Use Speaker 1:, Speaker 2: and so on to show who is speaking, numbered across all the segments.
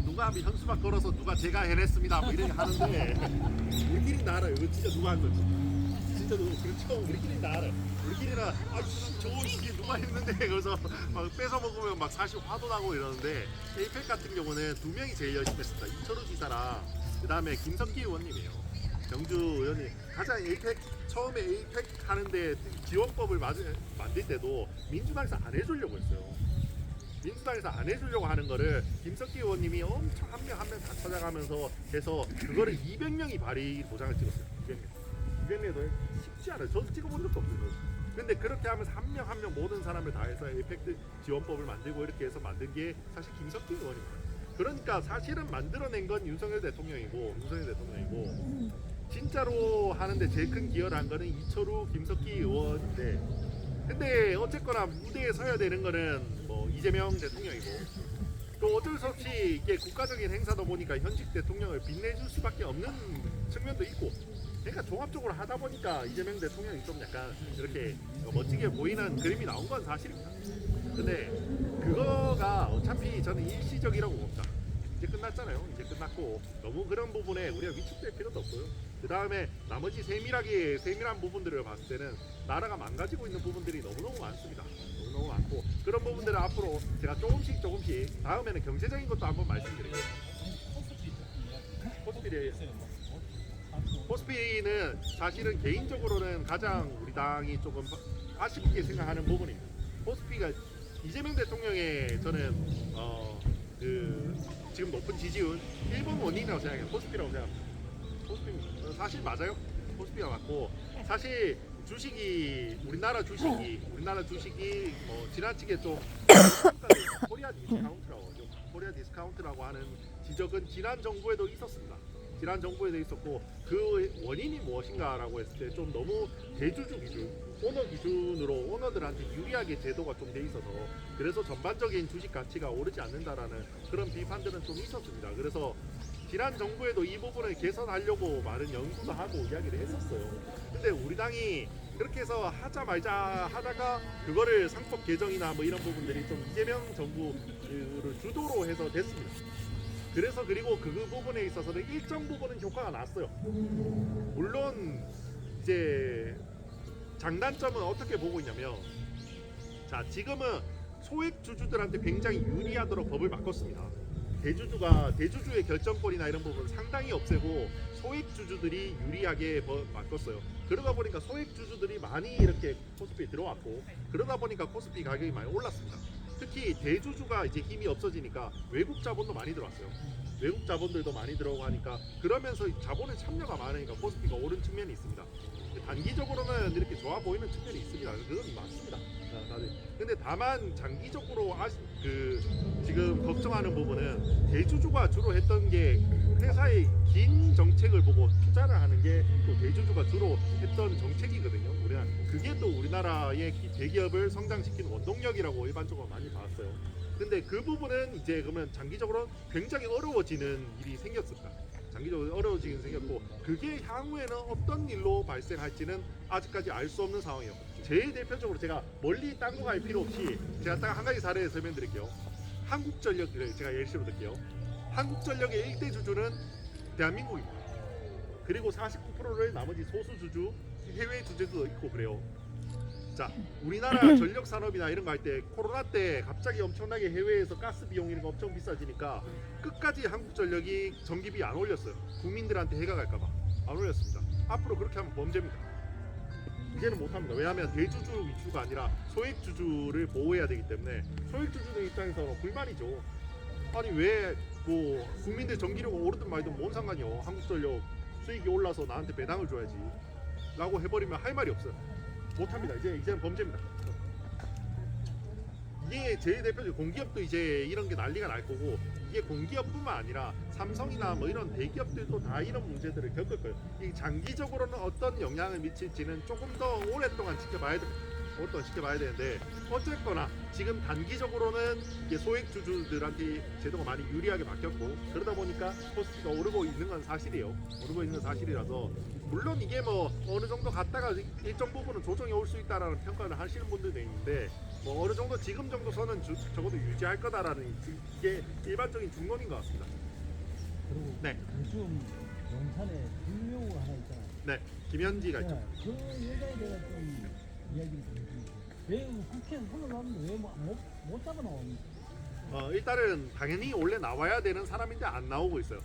Speaker 1: 누가 현수막 걸어서 누가 제가 해냈습니다 뭐 이렇게 하는데 우리끼리 다 알아요. 이거 진짜 누가 한 건지. 진짜 그렇죠. 우리끼리 다 알아요. 우리끼리는 저거 이게 누가 했는데 그래서 막 뺏어 먹으면 막 사실 화도 나고 이러는데 에이펙 같은 경우는 두 명이 제일 열심히 했습니다. 이철우 지사랑 그 다음에 김석기 의원님이에요. 경주 의원이 가장 에이펙 처음에 에이펙 하는데 지원법을 만들 때도 민주당에서 안 해주려고 했어요. 민주당에서 안 해주려고 하는 거를 김석기 의원님이 엄청 한 명 한 명 다 찾아가면서 해서 그거를 200명이 발의 도장을 찍었어요. 200명. 200명도 쉽지 않아요. 저도 찍어본 적도 없어요. 근데 그렇게 하면서 한 명 한 명 모든 사람을 다 해서 에이펙트 지원법을 만들고 이렇게 해서 만든 게 사실 김석기 의원입니다. 그러니까 사실은 만들어낸 건 윤석열 대통령이고 진짜로 하는데 제일 큰 기여를 한 거는 이철우, 김석기 의원인데 근데 어쨌거나 무대에 서야 되는 거는 뭐 이재명 대통령이고 또 어쩔 수 없이 이게 국가적인 행사다 보니까 현직 대통령을 빛내줄 수밖에 없는 측면도 있고 그러니까 종합적으로 하다 보니까 이재명 대통령이 좀 약간 이렇게 멋지게 보이는 그림이 나온 건 사실입니다. 근데 그거가 어차피 저는 일시적이라고 봅니다. 이제 끝났잖아요. 이제 끝났고 너무 그런 부분에 우리가 위축될 필요도 없고요. 그 다음에 나머지 세밀한 부분들을 봤을 때는 나라가 망가지고 있는 부분들이 너무너무 많습니다. 너무너무 많고 그런 부분들을 앞으로 제가 조금씩 다음에는 경제적인 것도 한번 말씀드릴게요. 코스피는 사실은 개인적으로는 가장 우리 당이 조금 아쉽게 생각하는 부분입니다. 코스피가 이재명 대통령의 저는 지금 높은 지지율 1번 원인이라고 생각해요. 코스피라고 생각합니다. 코스피 사실 맞아요. 코스피가 맞고 사실 우리나라 주식이 지나치게 좀 코리아 디스카운트라고 하는 지적은 지난 정부에도 있었습니다. 지난 정부에도 있었고 그 원인이 무엇인가라고 했을 때 좀 너무 대주주 기준, 오너 기준으로 오너들한테 유리하게 제도가 좀 돼 있어서 그래서 전반적인 주식 가치가 오르지 않는다라는 그런 비판들은 좀 있었습니다. 그래서 지난 정부에도 이 부분을 개선하려고 많은 연구도 하고 이야기를 했었어요. 근데 우리 당이 그렇게 해서 하자 말자 하다가 그거를 상법 개정이나 뭐 이런 부분들이 좀 이재명 정부를 주도로 해서 됐습니다. 그래서 그리고 그 부분에 있어서는 일정 부분은 효과가 났어요. 물론 이제 장단점은 어떻게 보고 있냐면 자 지금은 소액 주주들한테 굉장히 유리하도록 법을 바꿨습니다. 대주주의 결정권이나 이런 부분 상당히 없애고 소액 주주들이 유리하게 바꿨어요. 그러다 보니까 소액 주주들이 많이 이렇게 코스피에 들어왔고 그러다 보니까 코스피 가격이 많이 올랐습니다. 특히 대주주가 이제 힘이 없어지니까 외국 자본도 많이 들어왔어요. 외국 자본들도 많이 들어오고 하니까 그러면서 자본의 참여가 많으니까 코스피가 오른 측면이 있습니다. 단기적으로는 이렇게 좋아 보이는 측면이 있습니다. 그건 맞습니다. 근데 다만 장기적으로 지금 걱정하는 부분은 대주주가 주로 했던 게 회사의 긴 정책을 보고 투자를 하는 게 또 대주주가 주로 했던 정책이거든요. 그게 또 우리나라의 대기업을 성장시키는 원동력이라고 일반적으로 많이 봤어요. 근데 그 부분은 이제 그러면 장기적으로 굉장히 어려워지는 일이 생겼습니다. 장기적으로 어려워지긴 생겼고 그게 향후에는 어떤 일로 발생할지는 아직까지 알 수 없는 상황이에요. 제일 대표적으로 제가 멀리 딴 거 갈 필요 없이 제가 딱 한 가지 사례를 설명드릴게요. 한국전력을 제가 예를 들어볼게요. 한국전력의 1대 주주는 대한민국입니다. 그리고 49%를 나머지 소수 주주, 해외 주주도 있고 그래요. 자, 우리나라 전력 산업이나 이런 거 할 때 코로나 때 갑자기 엄청나게 해외에서 가스 비용 이런 거 엄청 비싸지니까 끝까지 한국전력이 전기비 안 올렸어요. 국민들한테 해가 갈까봐 안 올렸습니다. 앞으로 그렇게 하면 범죄입니다. 이제는 못합니다. 왜냐하면 대주주 위주가 아니라 소액 주주를 보호해야 되기 때문에 소액 주주들 입장에서는 불만이죠. 아니 왜 뭐 국민들 전기료가 오르든 말든 뭔 상관이요. 한국전력 수익이 올라서 나한테 배당을 줘야지 라고 해버리면 할 말이 없어요. 못합니다. 이제는 범죄입니다. 이게 제일 대표적인 공기업도 이제 이런 게 난리가 날 거고 이게 공기업뿐만 아니라 삼성이나 뭐 이런 대기업들도 다 이런 문제들을 겪을 거예요. 이 장기적으로는 어떤 영향을 미칠지는 조금 더 오랫동안 지켜봐야 됩니다. 오랫동안 지켜봐야 되는데 어쨌거나 지금 단기적으로는 이게 소액 주주들한테 제도가 많이 유리하게 바뀌었고 그러다 보니까 코스피가 오르고 있는 건 사실이에요. 오르고 있는 사실이라서 물론 이게 뭐 어느 정도 갔다가 일정 부분은 조정이 올 수 있다라는 평가를 하시는 분들도 있는데 뭐 어느 정도 지금 정도 선은 적어도 유지할 거다라는 이게 일반적인 중론인 것 같습니다.
Speaker 2: 그리고
Speaker 1: 네.
Speaker 2: 요즘 용산에 불묘가 하나 있잖아.
Speaker 1: 네, 김현지가 있죠.
Speaker 2: 그 여자에 대해서 좀 이야기를 좀 해주세요. 왜 국회에서 손을 놨는데 왜 못 잡아 나옵니까?
Speaker 1: 일단은 당연히 원래 나와야 되는 사람인데 안 나오고 있어요.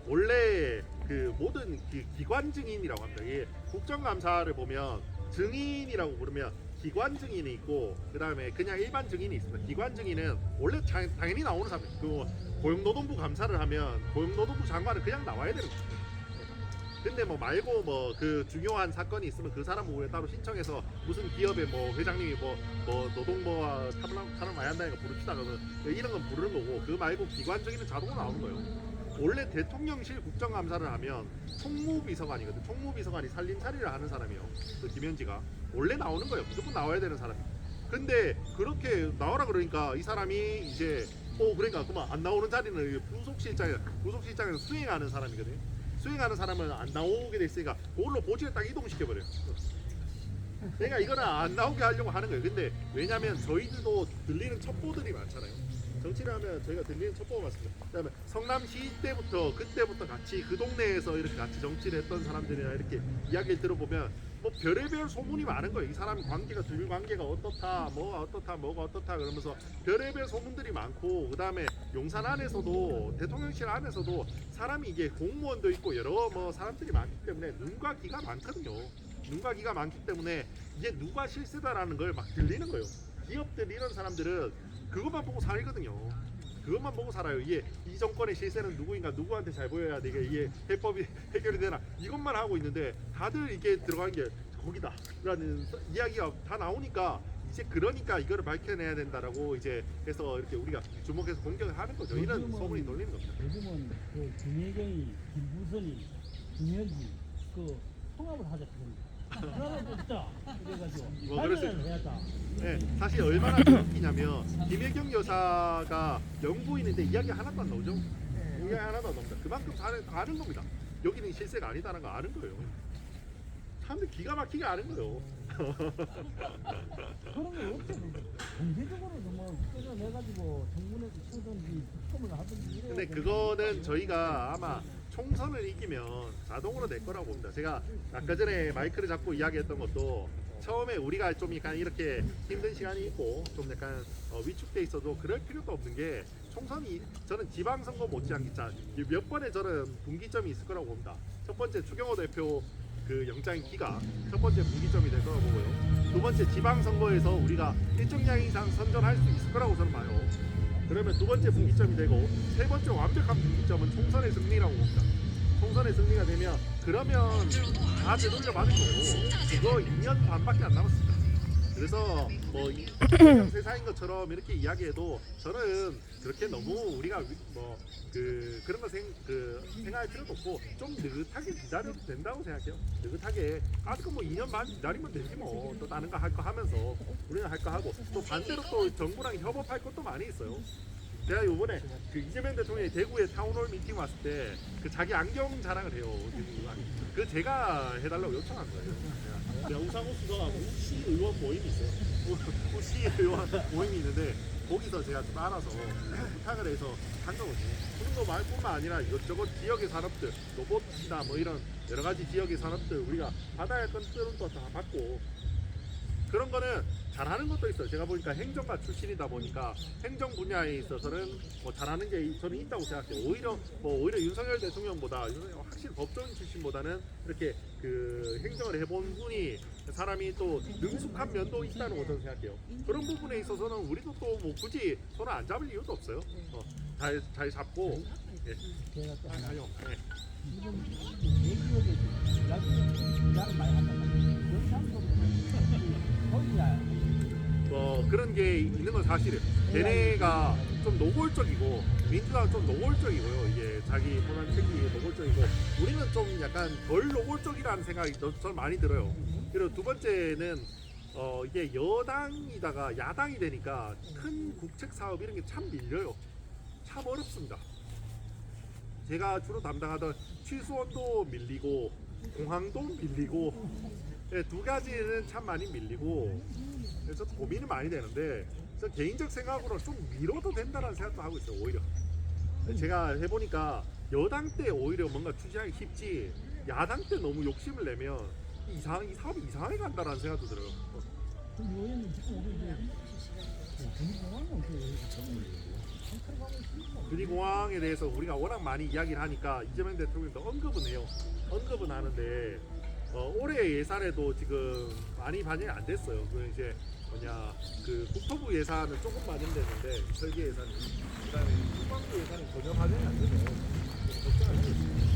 Speaker 1: 원래 그 모든 그 기관 증인이라고 합니다. 이게 국정감사를 보면 증인이라고 부르면 기관 증인이 있고 그 다음에 그냥 일반 증인이 있습니다. 기관 증인은 원래 당연히 나오는 사람이에요. 그 고용노동부 감사를 하면 고용노동부 장관은 그냥 나와야 되는 거예요. 근데 뭐 말고 뭐 그 중요한 사건이 있으면 그 사람 우리 따로 신청해서 무슨 기업의 뭐 회장님이 뭐 노동부와 탄원 많이 한다니까 부릅시다 그러면 이런 건 부르는 거고 그 말고 기관 증인은 자동으로 나오는 거예요. 원래 대통령실 국정감사를 하면 총무비서관이거든. 총무비서관이 살림살이를 하는 사람이에요. 그 김현지가 원래 나오는 거예요. 무조건 나와야 되는 사람이. 근데 그렇게 나오라 그러니까 이 사람이 이제 그러니까 그만 안 나오는 자리는 부속실장에서 수행하는 사람이거든요. 수행하는 사람은 안 나오게 됐으니까 그걸로 보직을 딱 이동시켜버려요. 그러니까 이거는 안 나오게 하려고 하는 거예요. 근데 왜냐면 저희들도 들리는 첩보들이 많잖아요. 정치를 하면 저희가 들리는 첩보가 많습니다. 그다음에 성남시 그때부터 같이 그 동네에서 이렇게 같이 정치를 했던 사람들이나 이렇게 이야기를 들어보면 뭐 별의별 소문이 많은 거예요. 이 사람 관계가 둘 관계가 어떻다, 뭐가 어떻다 그러면서 별의별 소문들이 많고 그다음에 용산 안에서도 대통령실 안에서도 사람이 이게 공무원도 있고 여러 뭐 사람들이 많기 때문에 눈과 귀가 많거든요. 눈과 귀가 많기 때문에 이게 누가 실세다라는 걸 막 들리는 거예요. 기업들 이런 사람들은 그것만 보고 살거든요. 그것만 보고 살아요. 이게 이 정권의 실세는 누구인가, 누구한테 잘 보여야 되게 이게 해법이 해결이 되나 이것만 하고 있는데 다들 이게 들어간 게 거기다라는 이야기가 다 나오니까 이제 그러니까 이거를 밝혀내야 된다라고 이제 해서 이렇게 우리가 주목해서 공격을 하는 거죠. 이런 소문이 돌리는 겁니다.
Speaker 2: 요즘은 그 김혜경이, 김부선이, 김현지 그 통합을 하자 그럽니다. 하나를 뽑자 그래가지고
Speaker 1: 뭐 그럴 수
Speaker 2: 발견을 해야다.
Speaker 1: 네, 사실 얼마나 웃기냐면 김혜경 여사가 영부인인데 이야기 하나도 안 나오죠. 이야기 하나도 안 나옵니다. 그만큼 아는 겁니다. 여기는 실세가 아니다라는 거 아는 거예요. 사람들 기가 막히게 아는 거예요.
Speaker 2: 그런 게 없죠. 공개적으로 정말 끌어내가지고 정문에서 치든지 특검을 하든지 이래야
Speaker 1: 근데 그거는 저희가 아마 총선을 이기면 자동으로 될 거라고 봅니다. 제가 아까 전에 마이크를 잡고 이야기했던 것도 처음에 우리가 좀 약간 이렇게 힘든 시간이 있고 좀 약간 위축돼 있어도 그럴 필요도 없는 게 총선이 저는 지방선거 못지않게 몇 번의 저는 분기점이 있을 거라고 봅니다. 첫 번째 추경호 대표 그 영장의 기각 첫 번째 분기점이 될 거라고 보고요. 두 번째 지방선거에서 우리가 일정량 이상 선전할 수 있을 거라고 저는 봐요. 그러면 두 번째 분기점이 되고 세 번째 완벽한 분기점은 총선의 승리라고 봅니다. 총선의 승리가 되면 그러면 다 되돌려 받을 거고 이거 2년 반밖에 안 남았습니다. 그래서 뭐 세상인 것처럼 이렇게 이야기해도 저는 그렇게 너무 우리가 뭐 그런 거 생각할 필요도 없고 좀 느긋하게 기다려도 된다고 생각해요. 느긋하게 아직 뭐 2년 반 기다리면 되지 뭐 또 다른 거 할 거 하면서 우리는 할 거 하고 또 반대로 또 정부랑 협업할 것도 많이 있어요. 제가 이번에 그 이재명 대통령이 대구에 타운홀 미팅 왔을 때 그 자기 안경 자랑을 해요. 그 제가 해달라고 요청한 거예요. 제가 우상호 수석하고 시의원 모임이 있어요. 시의원 모임이 있는데 거기서 제가 좀 알아서 부탁을 해서 한 거거든요. 그런 거 말뿐만 아니라 이것저것 지역의 산업들, 로봇이나 뭐 이런 여러 가지 지역의 산업들 우리가 받아야 할 것들은 또 다 받고 그런 거는 잘하는 것도 있어요. 제가 보니까 행정가 출신이다 보니까 행정 분야에 있어서는 뭐 잘하는 게 저는 있다고 생각해요. 오히려 윤석열 대통령보다 확실히 법조인 출신보다는 이렇게 그 행정을 해본 분이 사람이 또 능숙한 면도 있다는 거 저는 생각해요. 그런 부분에 있어서는 우리도 또 뭐 굳이 손을 안 잡을 이유도 없어요. 잘 잡고. 예.
Speaker 2: 제가 또 하나
Speaker 1: 아니요. 네.
Speaker 2: 지금 대기업에 나를 많이 한단 영상도 거기야
Speaker 1: 그런 게 있는 건 사실이에요. 걔네가 좀 노골적이고 민주당은 좀 노골적이고요. 이게 자기 본안 챙기기 노골적이고 우리는 좀 약간 덜 노골적이라는 생각이 저는 많이 들어요. 그리고 두 번째는 이게 여당이다가 야당이 되니까 큰 국책 사업 이런 게 참 밀려요. 참 어렵습니다. 제가 주로 담당하던 취수원도 밀리고 공항도 밀리고 두 가지는 참 많이 밀리고 그래서 고민이 많이 되는데 그래서 개인적 생각으로 좀 미뤄도 된다는 생각도 하고 있어요. 오히려 제가 해보니까 여당 때 오히려 뭔가 추진하기 쉽지 야당 때 너무 욕심을 내면 이 사업이 이상하게 간다는 생각도 들어요.
Speaker 2: 그럼 의원님 지금 우리 이제 군공항은
Speaker 1: 군위공항에 대해서 우리가 워낙 많이 이야기를 하니까 이재명 대통령도 언급은 해요. 언급은 하는데 올해 예산에도 지금 많이 반영이 안 됐어요. 그 이제 그 국토부 예산은 조금 반영됐는데 설계 예산이 그다음에 국방부 예산은 전혀 반영이 안 되죠. 걱정을 하고 있습니다.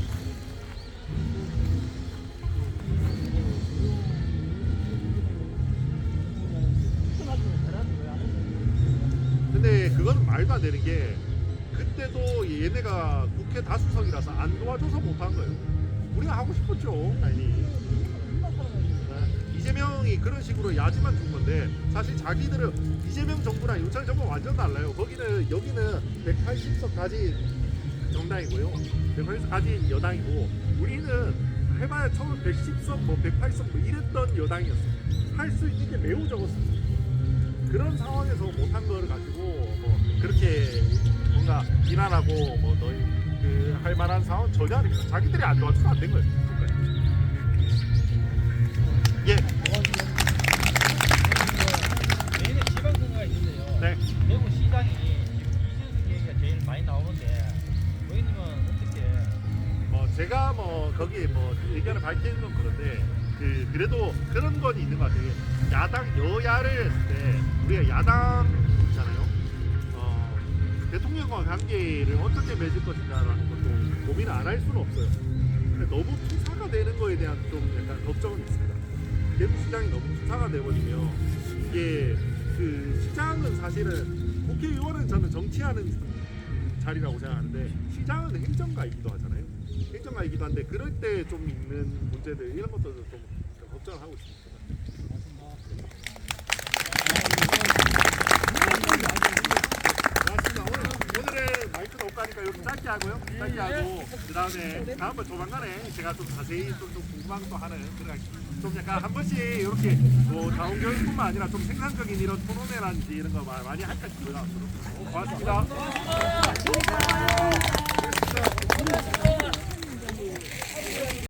Speaker 1: 근데 그건 말도 안 되는 게 그때도 얘네가 국회 다수석이라서 안 도와줘서 못한 거예요. 우리가 하고 싶었죠, 당연히. 이재명이 그런 식으로 야지만 준 건데 사실 자기들은 이재명 정부랑 윤석열 정부가 완전 달라요. 여기는 180석 가진 정당이고요. 180석 가진 여당이고 우리는 해봐야 처음 110석, 180석 이랬던 여당이었어요. 할 수 있는 게 매우 적었어요. 그런 상황에서 못한 거를 가지고 그렇게 뭔가 비난하고 너희 할 만한 상황 전혀 아닙니다. 자기들이 안 도와주면 안 된 거예요. 예.
Speaker 3: 내일에 지방선거가 있는데요.
Speaker 1: 네.
Speaker 3: 대구 시장이 이준석 얘기가 제일 많이 나오는데 의원님은 어떻게?
Speaker 1: 제가 거기에 의견을 밝히는 건 그런데 그래도 그런 건 있는 것 같아요. 야당 여야를 했을 때 우리가 야당이잖아요. 대통령과 관계를 어떻게 맺을 것인가라는 것도 고민을 안 할 수는 없어요. 근데 너무 투사가 되는 거에 대한 좀 약간 걱정은 있습니다. 대구 시장이 너무 투사가 돼버리면 이게 시장은 사실은 국회의원은 저는 정치하는 자리라고 생각하는데 시장은 행정가이기도 하잖아요. 행정가이기도 한데 그럴 때 좀 있는 문제들 이런 것들도 좀 걱정을 하고 있습니다. 오늘은 마이크가 없다니까 여기 짧게 하고요. 짧게 하고 그다음에 다음번 조만간에 제가 좀 자세히 좀 궁금한 것도 하는 그런 좀 약간 한 번씩 이렇게 자원 교육뿐만 아니라 좀 생산적인 이런 토론회라든지 이런 거 많이 할까 싶어요. 고맙습니다.